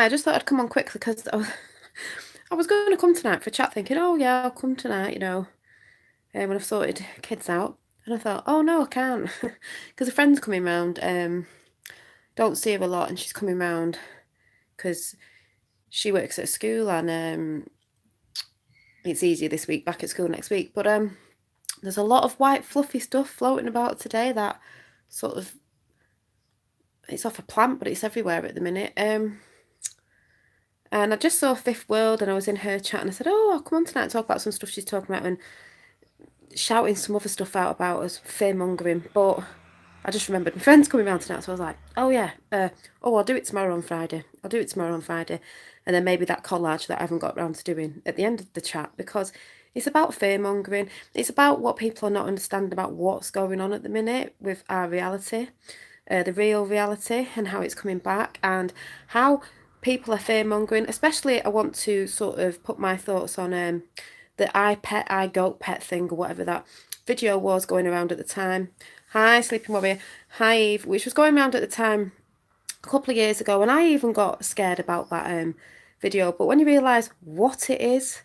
I just thought I'd come on quickly because I was going to come tonight for a chat, thinking, oh yeah, I'll come tonight, when I've sorted kids out. And I thought, oh no, I can't, because a friend's coming round. Don't see her a lot, and she's coming round because she works at a school, and it's easier this week, back at school next week. But there's a lot of white fluffy stuff floating about today that sort of it's off a plant, but it's everywhere at the minute. And I just saw Fifth World, and I was in her chat, and I said, "Oh, I'll come on tonight and talk about some stuff she's talking about," and shouting some other stuff out about us fear mongering. But I just remembered my friend's coming round tonight, so I was like, "Oh yeah, I'll do it tomorrow on Friday. I'll do it tomorrow on Friday," and then maybe that collage that I haven't got round to doing at the end of the chat, because it's about fear mongering. It's about what people are not understanding about what's going on at the minute with our reality, the real reality, and how it's coming back, and how people are fear mongering. Especially, I want to sort of put my thoughts on the I pet, I goat pet thing, or whatever that video was going around at the time. Hi, Sleeping Warrior. Hi, Eve, which was going around at the time a couple of years ago, and I even got scared about that video. But when you realise what it is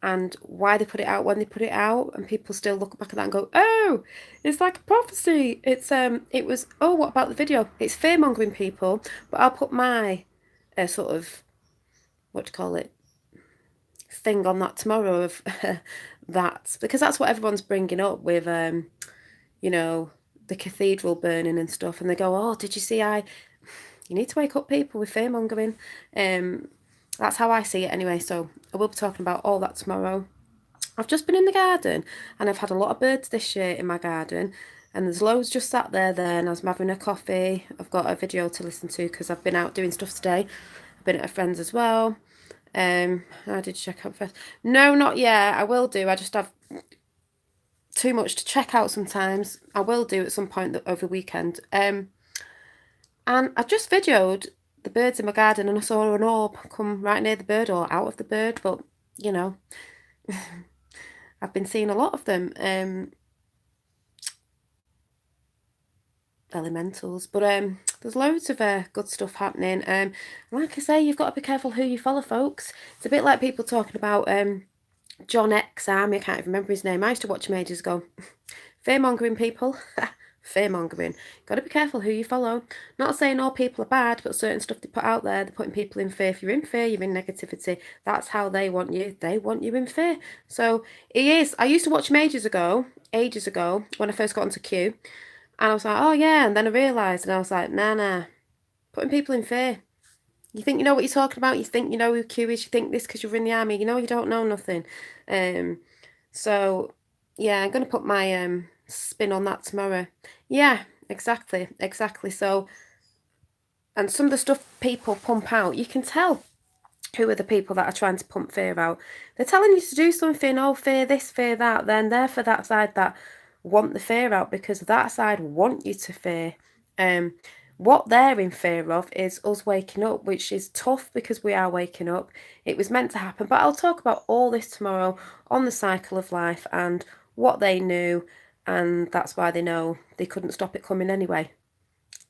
and why they put it out when they put it out, and people still look back at that and go, "Oh, it's like a prophecy." It was. Oh, what about the video? It's fear mongering people, but I'll put my sort of what do you call it thing on that tomorrow of that, because that's what everyone's bringing up with the cathedral burning and stuff, and they go, "Oh, did you see you need to wake up people with fear mongering." That's how I see it anyway, so I will be talking about all that tomorrow. I've just been in the garden, and I've had a lot of birds this year in my garden, and there's loads just sat there and I was having a coffee. I've got a video to listen to because I've been out doing stuff today. I've been at a friend's as well. I did check out first. No, not yet. I will do. I just have too much to check out sometimes. I will do at some point over the weekend. And I just videoed the birds in my garden, and I saw an orb come right near the bird, or out of the bird, but I've been seeing a lot of them. Elementals, but there's loads of good stuff happening. Like I say, you've got to be careful who you follow, folks. It's a bit like people talking about John X Army. I can't even remember his name. I used to watch him ages ago. Fear mongering people. Fear mongering. Got to be careful who you follow. Not saying all people are bad, but certain stuff they put out there, they're putting people in fear. If you're in fear, you're in negativity. That's how they want you. They want you in fear. So he is. I used to watch him ages ago, when I first got onto Q. And I was like, oh yeah, and then I realised, and I was like, nah, putting people in fear. You think you know what you're talking about, you think you know who Q is, you think this because you're in the army, you don't know nothing. So, yeah, I'm going to put my spin on that tomorrow. Yeah, exactly. So, and some of the stuff people pump out, you can tell who are the people that are trying to pump fear out. They're telling you to do something, oh, fear this, fear that, then they're for that side that want the fear out, because that side want you to fear. What they're in fear of is us waking up, which is tough because we are waking up. It was meant to happen, but I'll talk about all this tomorrow on the cycle of life and what they knew, and that's why they know they couldn't stop it coming anyway.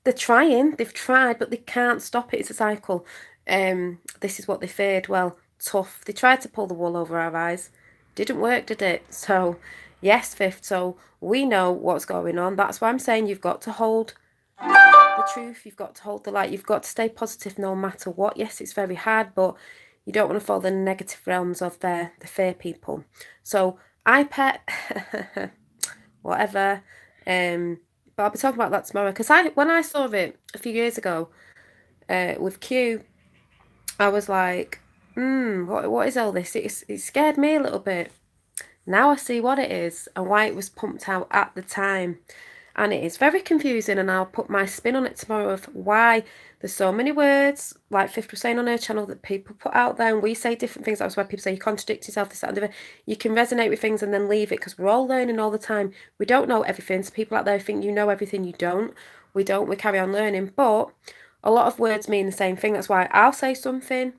They've tried, but they can't stop it. It's a cycle. This is what they feared. Well, tough. They tried to pull the wool over our eyes. Didn't work, did it? So, yes, Fifth. So, we know what's going on. That's why I'm saying you've got to hold the truth. You've got to hold the light. You've got to stay positive no matter what. Yes, it's very hard, but you don't want to fall in the negative realms of the fear people. So, iPet, whatever. But I'll be talking about that tomorrow, because when I saw it a few years ago with Q, I was like, what is all this? It scared me a little bit. Now I see what it is and why it was pumped out at the time. And it is very confusing, and I'll put my spin on it tomorrow of why there's so many words, like Fifth was saying on her channel, that people put out there, and we say different things. That's why people say you contradict yourself, this, that, and the other. You can resonate with things and then leave it, because we're all learning all the time. We don't know everything. So people out there think you know everything. You don't. We don't. We carry on learning. But a lot of words mean the same thing. That's why I'll say something,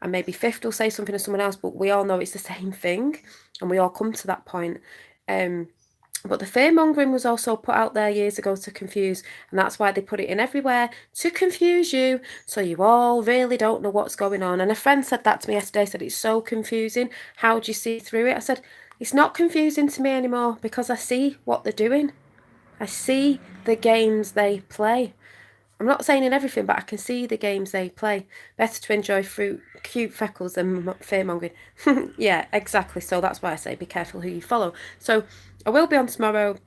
and maybe Fifth will say something to someone else, but we all know it's the same thing, and we all come to that point. But the fear-mongering was also put out there years ago to confuse, and that's why they put it in everywhere, to confuse you, so you all really don't know what's going on. And a friend said that to me yesterday, said it's so confusing, how do you see through it? I said, it's not confusing to me anymore, because I see what they're doing. I see the games they play. I'm not saying in everything, but I can see the games they play. Better to enjoy fruit, cute freckles than fear-mongering. Yeah, exactly. So that's why I say be careful who you follow. So I will be on tomorrow,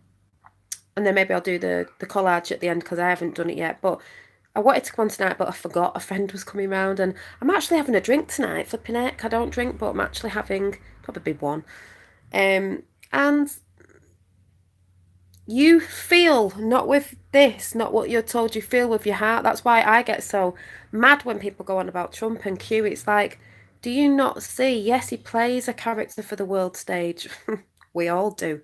and then maybe I'll do the collage at the end because I haven't done it yet. But I wanted to come on tonight, but I forgot a friend was coming round, and I'm actually having a drink tonight. Flipping heck, I don't drink, but I'm actually having probably one. And you feel, not with this, not what you're told, you feel with your heart. That's why I get so mad when people go on about Trump and Q. It's like, do you not see? Yes, he plays a character for the world stage. We all do.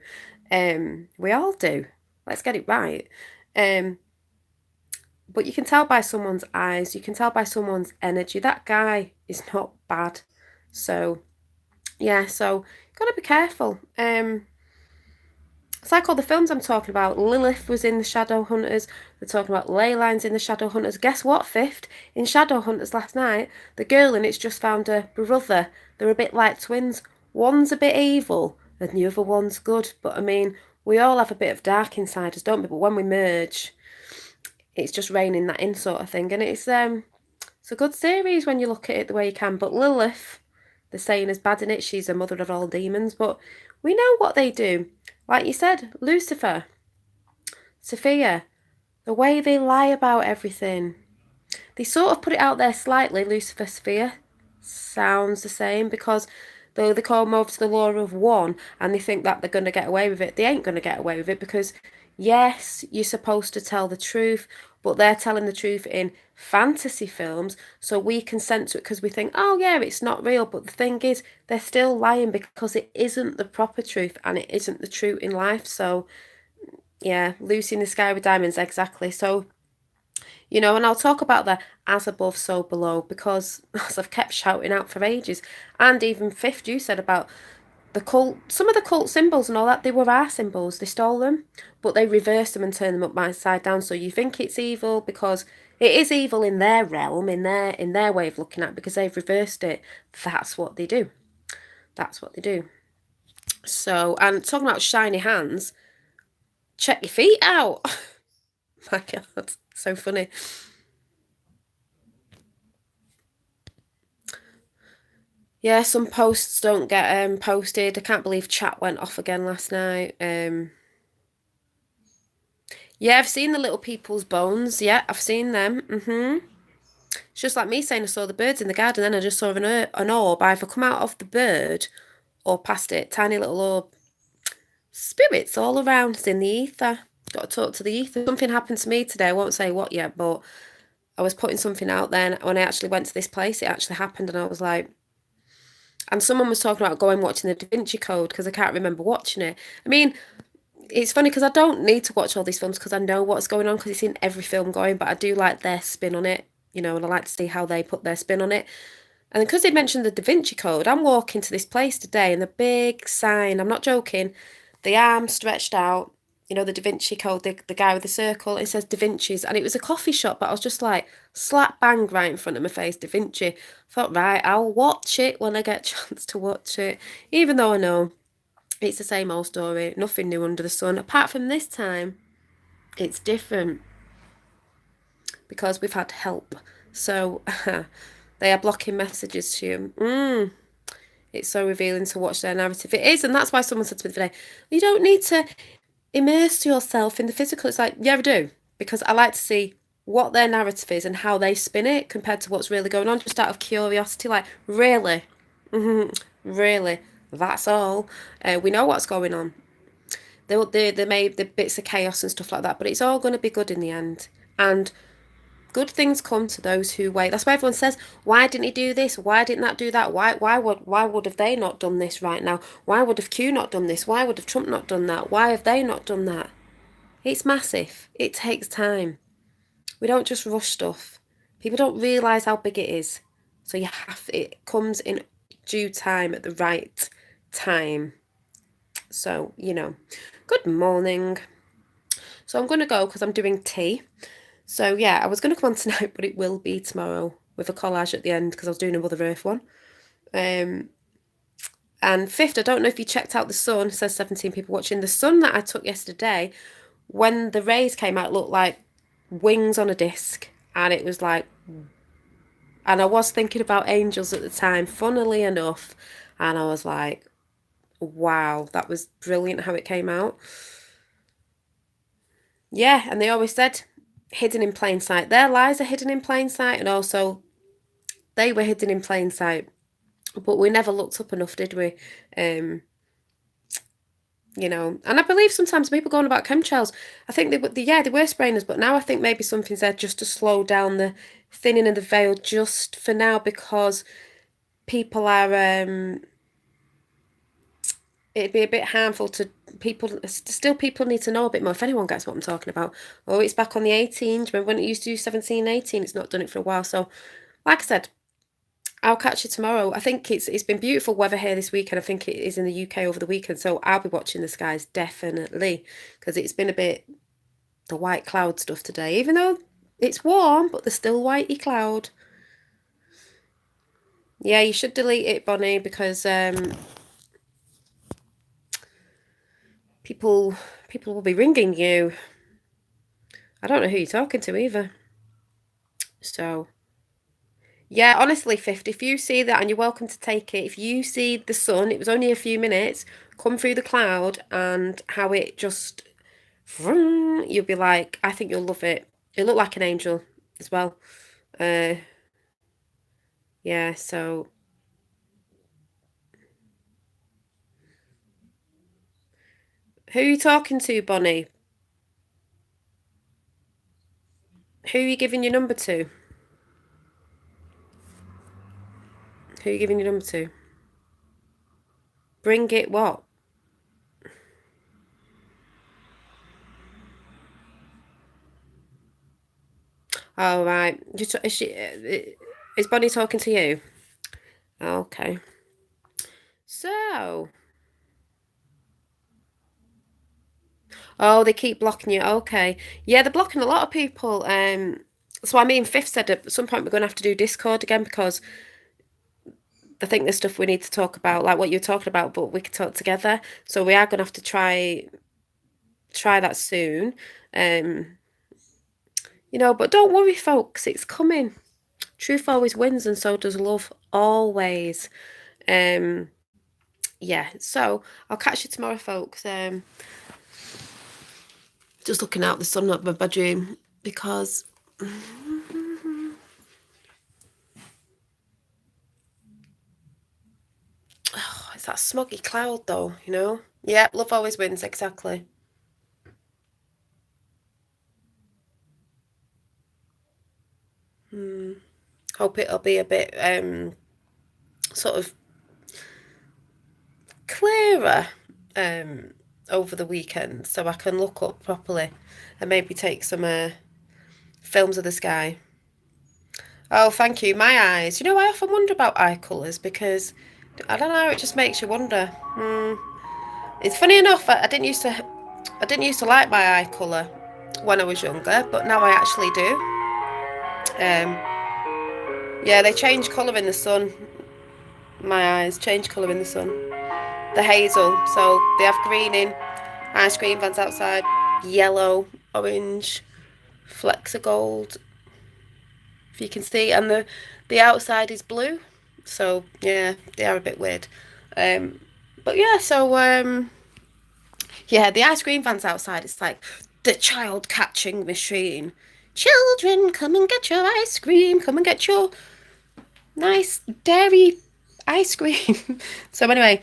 We all do. Let's get it right. But you can tell by someone's eyes, you can tell by someone's energy. That guy is not bad. So, yeah, so gotta be careful. It's like all the films I'm talking about. Lilith was in the Shadowhunters. They're talking about Leyline's in the Shadowhunters. Guess what, Fifth? In Shadowhunters last night, the girl in it's just found her brother. They're a bit like twins. One's a bit evil and the other one's good. But I mean, we all have a bit of dark inside us, don't we? But when we merge, it's just reining that in sort of thing. And it's a good series when you look at it the way you can. But Lilith, they're saying is bad in it. She's the mother of all demons. But we know what they do. Like you said, Lucifer, Sophia, the way they lie about everything. They sort of put it out there slightly, Lucifer, Sophia. Sounds the same because though they call them over to the law of one and they think that they're going to get away with it, they ain't going to get away with it because, yes, you're supposed to tell the truth, but they're telling the truth in fantasy films, so we can censor it because we think, oh yeah, it's not real. But the thing is, they're still lying because it isn't the proper truth and it isn't the truth in life. So yeah, Lucy in the Sky with Diamonds, exactly. So, you know, and I'll talk about the as above, so below, because as I've kept shouting out for ages, and even Fifth, you said about the cult, some of the cult symbols and all that, they were our symbols. They stole them, but they reversed them and turned them upside down. So you think it's evil because it is evil in their realm, in their way of looking at it, because they've reversed it. That's what they do. That's what they do. So, and talking about shiny hands, check your feet out. My God, so funny. Yeah, some posts don't get posted. I can't believe chat went off again last night. Yeah, I've seen the little people's bones. Yeah, I've seen them. It's just like me saying I saw the birds in the garden, then I just saw an orb either come out of the bird or past it. Tiny little orb. Spirits all around. It's in the ether. Got to talk to the ether. Something happened to me today. I won't say what yet, but I was putting something out there. And when I actually went to this place, it actually happened. And I was like, and someone was talking about going watching the Da Vinci Code because I can't remember watching it. I mean, it's funny because I don't need to watch all these films because I know what's going on because it's in every film going, but I do like their spin on it, you know, and I like to see how they put their spin on it. And because they mentioned the Da Vinci Code, I'm walking to this place today and the big sign, I'm not joking, the arm stretched out, you know, the Da Vinci Code, the guy with the circle, it says Da Vinci's, and it was a coffee shop, but I was just like, slap bang right in front of my face, Da Vinci. I thought, right, I'll watch it when I get a chance to watch it, even though I know it's the same old story, nothing new under the sun, apart from this time, it's different because we've had help. So they are blocking messages to you. It's so revealing to watch their narrative. It is, and that's why someone said to me today, you don't need to immerse yourself in the physical. It's like, yeah, I do, because I like to see what their narrative is and how they spin it compared to what's really going on, just out of curiosity. Like, really? Really? That's all? We know what's going on. They made the bits of chaos and stuff like that, but it's all going to be good in the end. And good things come to those who wait. That's why everyone says, why didn't he do this? Why didn't that do that? Why would have they not done this right now? Why would have Q not done this? Why would have Trump not done that? Why have they not done that? It's massive. It takes time. We don't just rush stuff. People don't realise how big it is. So it comes in due time at the right time. So, good morning. So I'm going to go because I'm doing tea. So yeah, I was going to come on tonight, but it will be tomorrow with a collage at the end because I was doing a Mother Earth one. Um, and fifth, I don't know if you checked out the sun. It says 17 people watching. The sun that I took yesterday, when the rays came out, looked like wings on a disc, and it was like, and I was thinking about angels at the time, funnily enough, and I was like, wow, that was brilliant how it came out. Yeah, and they always said hidden in plain sight. Their lies are hidden in plain sight, and also they were hidden in plain sight. But we never looked up enough, did we? Um, and I believe sometimes people going about chemtrails. I think they were spraying us, but now I think maybe something's there just to slow down the thinning of the veil just for now because people are it'd be a bit harmful to people. Still, people need to know a bit more. If anyone gets what I'm talking about. Oh, it's back on the 18. Remember when it used to do 17, 18? It's not done it for a while. So, like I said, I'll catch you tomorrow. I think it's been beautiful weather here this weekend. I think it is in the UK over the weekend. So I'll be watching the skies definitely because it's been a bit the white cloud stuff today. Even though it's warm, but there's still whitey cloud. Yeah, you should delete it, Bonnie, because people will be ringing you. I don't know who you're talking to either. So, yeah, honestly, 50, if you see that, and you're welcome to take it, if you see the sun, it was only a few minutes, come through the cloud and how it just, you'll be like, I think you'll love it. It looked like an angel as well. Uh, yeah, so, who are you talking to, Bonnie? Who are you giving your number to? Who are you giving your number to? Bring it what? Oh, right. Is Bonnie talking to you? Okay. So, oh, they keep blocking you. Okay. Yeah, they're blocking a lot of people. So I mean, Fifth said at some point we're going to have to do Discord again because I think there's stuff we need to talk about, like what you're talking about, but we could talk together. So we are going to have to try that soon. Um, but don't worry, folks, it's coming. Truth always wins, and so does love always. Um, yeah. So I'll catch you tomorrow, folks. Just looking out the sun at my bedroom because it's that smoggy cloud though. Yeah, love always wins, exactly. Hope it'll be a bit sort of clearer over the weekend so I can look up properly and maybe take some films of the sky. Oh, thank you. My eyes. I often wonder about eye colours because I don't know, it just makes you wonder. It's funny enough, I didn't used to like my eye colour when I was younger, but now I actually do. Um, yeah, they change colour in the sun. My eyes change colour in the sun. The hazel, so they have green in ice cream vans outside, yellow, orange, flecks of gold, if you can see, and the outside is blue. So yeah, they are a bit weird. But yeah, so yeah, the ice cream van's outside. It's like the child catching machine. Children, come and get your ice cream. Come and get your nice dairy ice cream. So anyway,